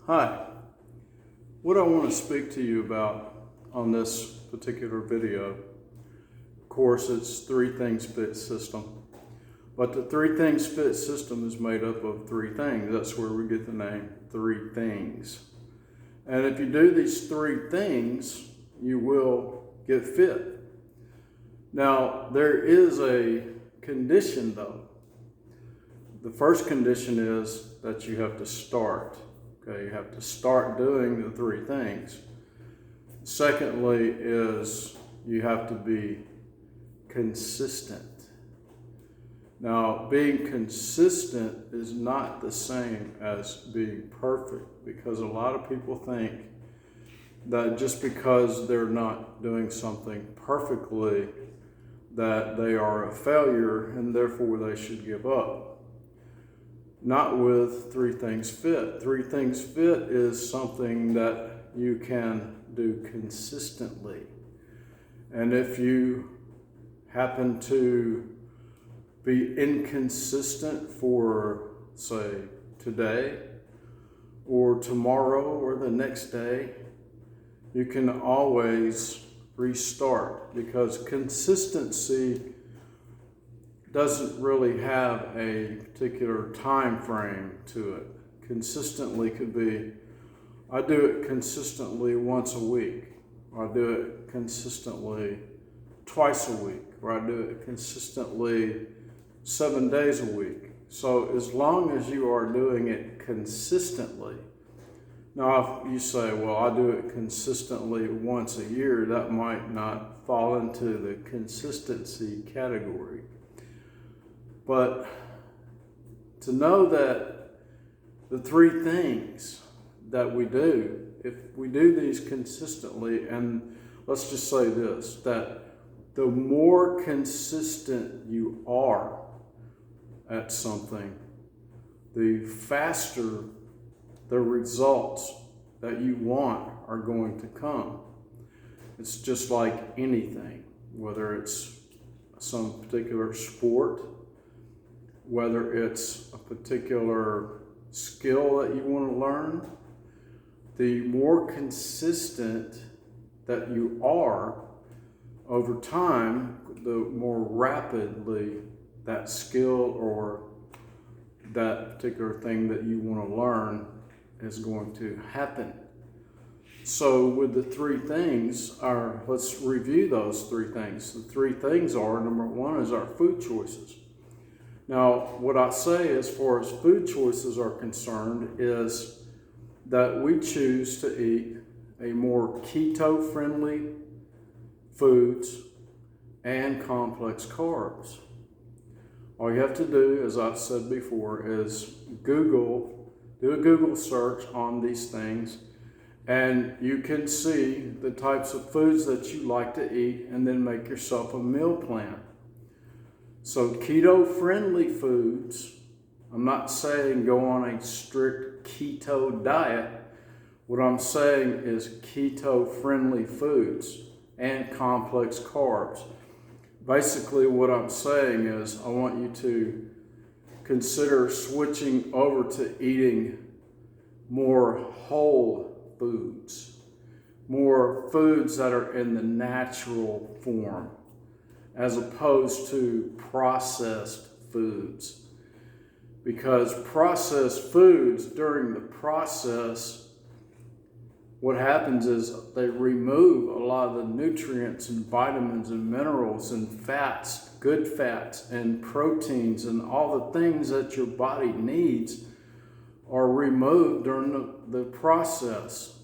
Hi, what I want to speak to you about on this particular video, of course, it's Three Things Fit system. But the Three Things Fit system is made up of three things. That's where we get the name Three Things. And if you do these three things, you will get fit. Now, there is a condition though. The first condition is that you have to start. Okay, you have to start doing the three things. Secondly is you have to be consistent. Now, being consistent is not the same as being perfect, because a lot of people think that just because they're not doing something perfectly, that they are a failure and therefore they should give up. Not with Three Things Fit. Three Things Fit is something that you can do consistently. And if you happen to be inconsistent for, say, today or tomorrow or the next day, you can always restart, because consistency doesn't really have a particular time frame to it. Consistently could be, I do it consistently once a week, or I do it consistently twice a week, or I do it consistently 7 days a week. So as long as you are doing it consistently. Now, if you say, well, I do it consistently once a year, that might not fall into the consistency category. But to know that the three things that we do, if we do these consistently, and let's just say this, that the more consistent you are at something, the faster the results that you want are going to come. It's just like anything, whether it's some particular sport, whether it's a particular skill that you want to learn, the more consistent that you are over time, the more rapidly that skill or that particular thing that you want to learn is going to happen. So with the three things, let's review those three things. The three things are, number one is our food choices. Now, what I say as far as food choices are concerned is that we choose to eat a more keto-friendly foods and complex carbs. All you have to do, as I've said before, is do a Google search on these things, and you can see the types of foods that you like to eat and then make yourself a meal plan. So keto-friendly foods, I'm not saying go on a strict keto diet. What I'm saying is keto-friendly foods and complex carbs. Basically what I'm saying is I want you to consider switching over to eating more whole foods, more foods that are in the natural form, as opposed to processed foods. Because processed foods, during the process, what happens is they remove a lot of the nutrients and vitamins and minerals and fats, good fats and proteins, and all the things that your body needs are removed during the process,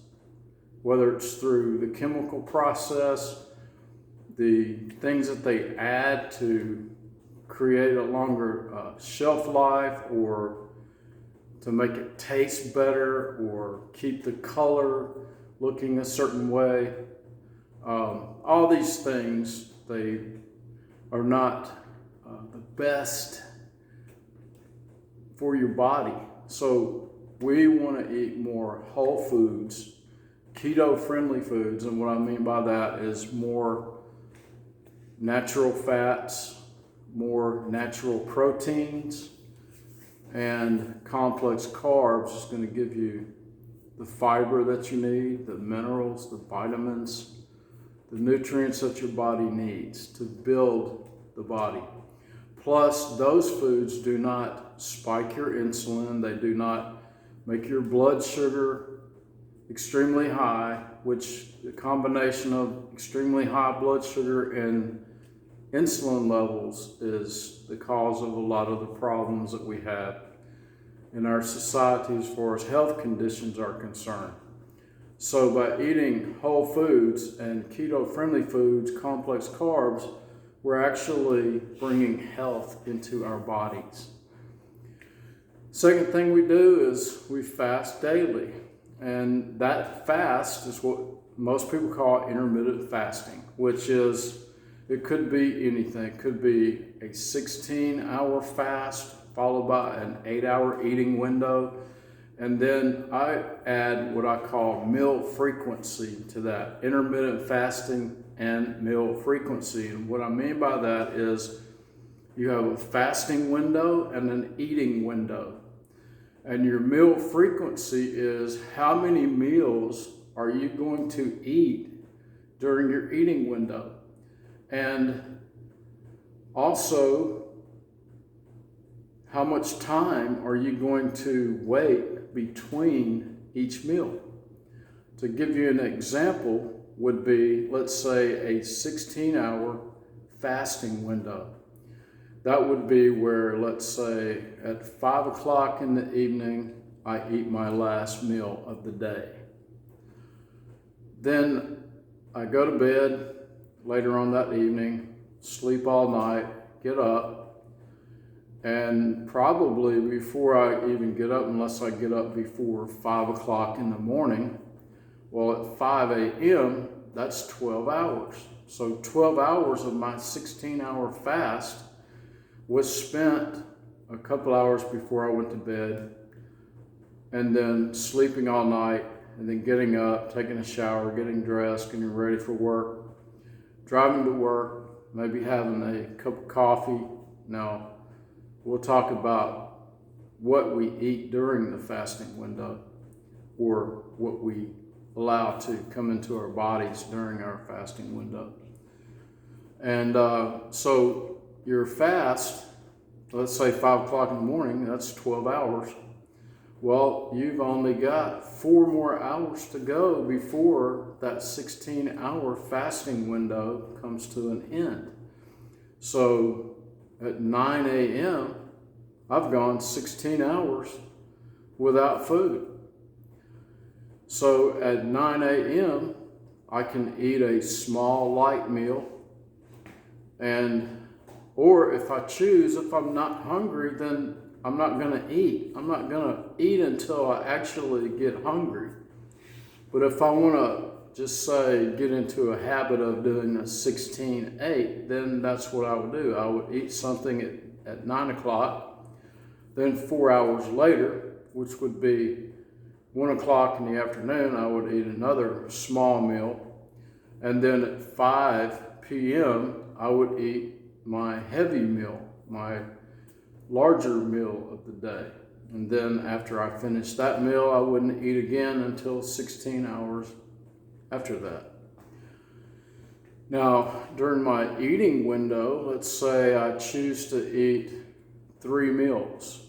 whether it's through the chemical process, the things that they add to create a longer shelf life, or to make it taste better, or keep the color looking a certain way. All these things, they are not the best for your body. So we want to eat more whole foods, keto-friendly foods, and what I mean by that is more natural fats, more natural proteins, and complex carbs is going to give you the fiber that you need, the minerals, the vitamins, the nutrients that your body needs to build the body. Plus, those foods do not spike your insulin. They do not make your blood sugar extremely high, which the combination of extremely high blood sugar and insulin levels is the cause of a lot of the problems that we have in our society as far as health conditions are concerned. So by eating whole foods and keto-friendly foods, complex carbs, we're actually bringing health into our bodies. Second thing we do is we fast daily. And that fast is what most people call intermittent fasting, which is, it could be anything. It could be a 16-hour fast followed by an 8-hour eating window. And then I add what I call meal frequency to that, intermittent fasting and meal frequency. And what I mean by that is you have a fasting window and an eating window. And your meal frequency is how many meals are you going to eat during your eating window. And also, how much time are you going to wait between each meal? To give you an example would be, let's say, a 16-hour fasting window. That would be where, let's say, at 5 o'clock in the evening, I eat my last meal of the day. Then I go to bed later on that evening, sleep all night, get up, and probably before I even get up, unless I get up before 5 o'clock in the morning, well, at 5 a.m., that's 12 hours. So 12 hours of my 16-hour fast was spent a couple hours before I went to bed, and then sleeping all night, and then getting up, taking a shower, getting dressed, getting ready for work, driving to work, maybe having a cup of coffee. Now, we'll talk about what we eat during the fasting window, or what we allow to come into our bodies during our fasting window. And so your fast, let's say 5 o'clock in the morning, that's 12 hours. Well, you've only got 4 more hours to go before that 16-hour fasting window comes to an end. So at 9 a.m., I've gone 16 hours without food. So at 9 a.m., I can eat a small light meal, or if I choose, if I'm not hungry, then I'm not going to eat. I'm not going to eat until I actually get hungry. But if I want to just say get into a habit of doing a 16-8, then that's what I would do. I would eat something at 9 o'clock, then 4 hours later, which would be 1 o'clock in the afternoon, I would eat another small meal. And then at 5 p.m., I would eat my heavy meal, my larger meal of the day. And then after I finished that meal, I wouldn't eat again until 16 hours after that. Now, during my eating window, let's say I choose to eat 3 meals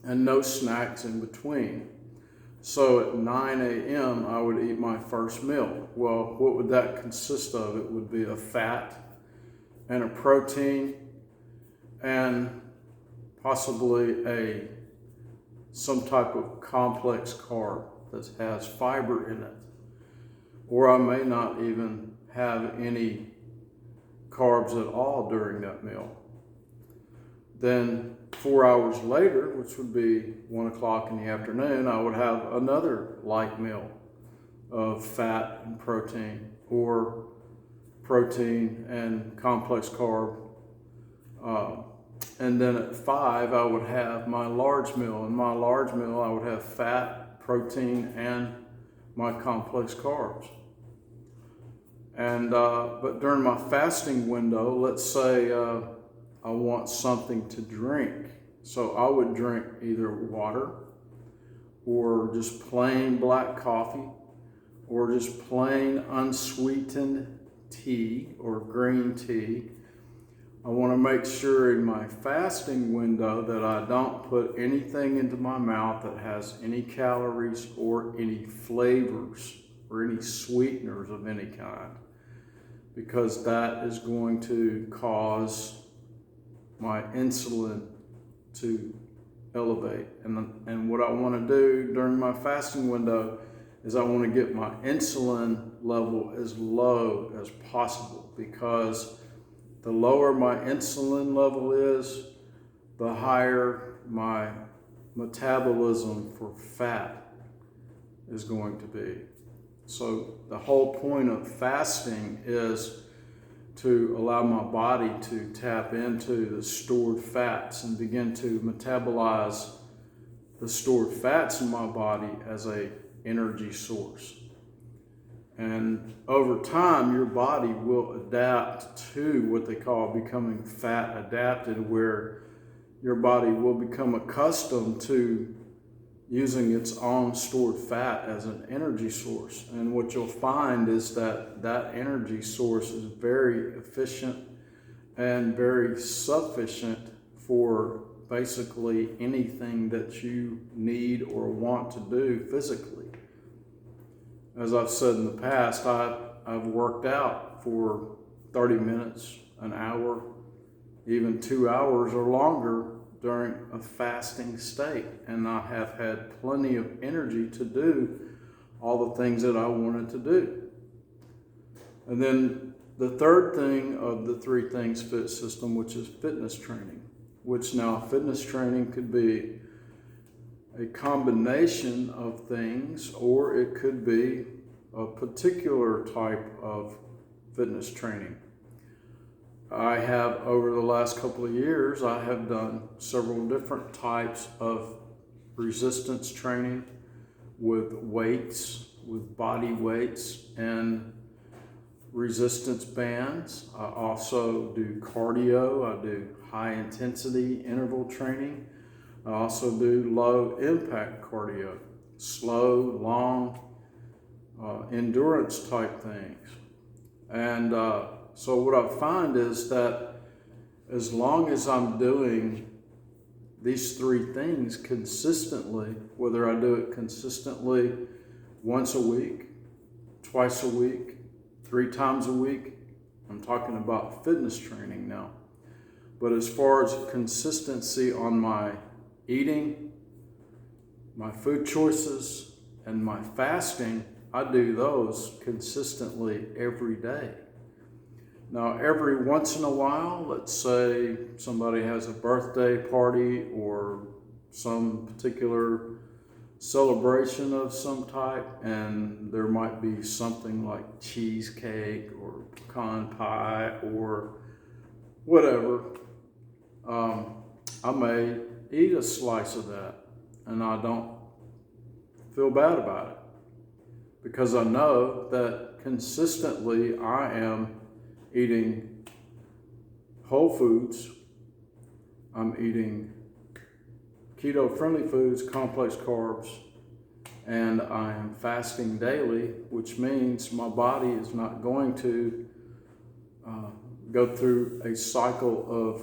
and no snacks in between. So at 9 a.m., I would eat my first meal. Well, what would that consist of? It would be a fat and a protein and possibly some type of complex carb that has fiber in it. Or I may not even have any carbs at all during that meal. Then 4 hours later, which would be 1 o'clock in the afternoon, I would have another light meal of fat and protein, or protein and complex carb. And then at 5, I would have my large meal. In my large meal, I would have fat, protein, and my complex carbs. And but during my fasting window, let's say I want something to drink. So I would drink either water or just plain black coffee, or just plain unsweetened tea or green tea. I want to make sure in my fasting window that I don't put anything into my mouth that has any calories or any flavors or any sweeteners of any kind, because that is going to cause my insulin to elevate. And what I want to do during my fasting window is I want to get my insulin level as low as possible, because the lower my insulin level is, the higher my metabolism for fat is going to be. So the whole point of fasting is to allow my body to tap into the stored fats and begin to metabolize the stored fats in my body as an energy source. And over time, your body will adapt to what they call becoming fat adapted, where your body will become accustomed to using its own stored fat as an energy source. And what you'll find is that that energy source is very efficient and very sufficient for basically anything that you need or want to do physically. As I've said in the past, I've worked out for 30 minutes, an hour, even 2 hours or longer during a fasting state, and I have had plenty of energy to do all the things that I wanted to do. And then the third thing of the 3 Things Fit system, which is fitness training, which now fitness training could be a combination of things, or it could be a particular type of fitness training. I have, over the last couple of years, I have done several different types of resistance training with weights, with body weights and resistance bands. I also do cardio. I do high intensity interval training. I also do low impact cardio, slow, long, endurance type things. And so what I find is that as long as I'm doing these 3 things consistently, whether I do it consistently once a week, twice a week, 3 times a week, I'm talking about fitness training now. But as far as consistency on my eating, my food choices, and my fasting, I do those consistently every day. Now, every once in a while, let's say somebody has a birthday party or some particular celebration of some type, and there might be something like cheesecake or pecan pie or whatever, I may eat a slice of that, and I don't feel bad about it, because I know that consistently I am eating whole foods, I'm eating keto-friendly foods, complex carbs, and I am fasting daily, which means my body is not going to go through a cycle of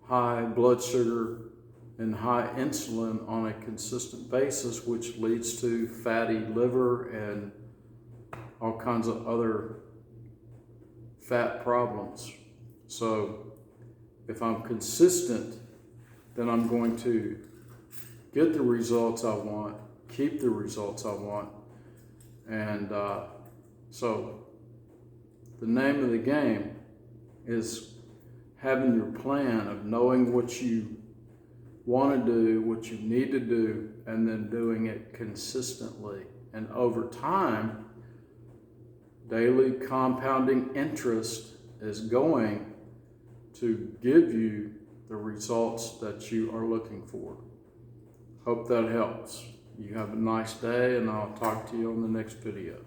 high blood sugar and high insulin on a consistent basis, which leads to fatty liver and all kinds of other fat problems. So if I'm consistent, then I'm going to get the results I want, keep the results I want. And so the name of the game is having your plan of knowing what you want to do, what you need to do, and then doing it consistently. And over time, daily compounding interest is going to give you the results that you are looking for. Hope that helps. You have a nice day, and I'll talk to you on the next video.